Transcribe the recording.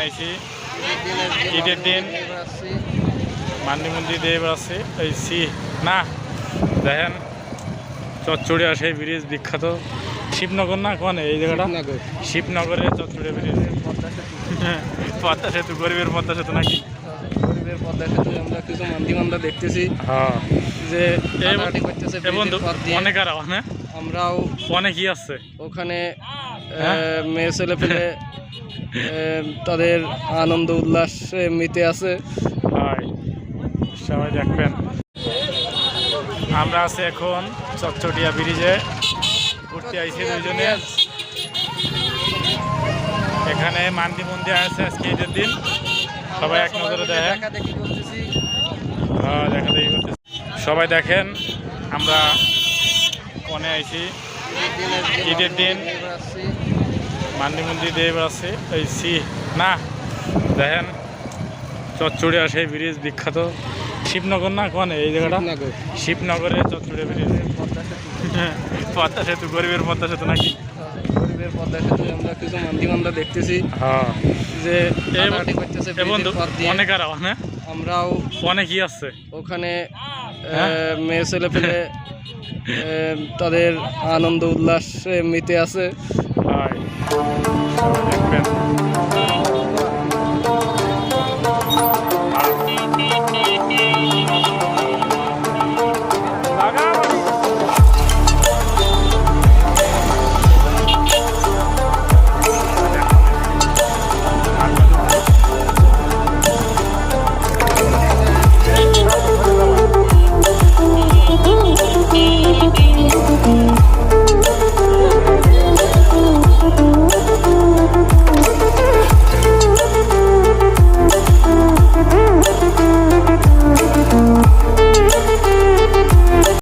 আইছি ঈদের দিন মান্দি মন্দির দিয়ে বেড়াচ্ছি এই সি না দেখেন চচ্চড়িয়া সেই ব্রিজ বিখ্যাত শিবনগর না কোন এই জায়গাটা শিবনগরে চচ্চড়িয়া ব্রিজ পদ্মা সেতু গরিবের পদ্মা সেতু নাকি গরিবের পদ্মা সেতু আমরা কিছু মান্দি দেখতেছি হ্যাঁ যে বন্ধু অনেক আর হ্যাঁ আমরাও অনেকই আছে ওখানে মেয়ে ছেলে পেলে তাদের আনন্দ উল্লাসে মেতে আছে। হয় সবাই দেখবেন আমরা আছি এখন চকচটিয়া ব্রিজে ঘুরতে আইছি দুইজনে। এখানে মান্দি মন্দির আছে আজকে ঈদের দিন সবাই এক নজরে দেখেন। হ্যাঁ দেখা দেখি করতেছি সবাই দেখেন আমরা কোনে আইছি ঈদের দিন মান্দি মন্দির দিয়ে বেড়াচ্ছি এই সি না দেখেন চচ্চড়িয়া সেই ব্রিজ বিখ্যাত শিবনগর না কোন এই জায়গাটা শিবনগরে চচ্চড়িয়া ব্রিজ পদ্মা সেতু গরিবের পদ্মা সেতু নাকি গরিবের পদ্মা সেতু আমরা কিছু মান্দি দেখতেছি হ্যাঁ যে বন্ধু অনেক আর হ্যাঁ আমরাও অনেকই আছে ওখানে মেয়ে ছেলে পেলে তাদের আনন্দ উল্লাসে মেতে আছে। হয় দেখবেন।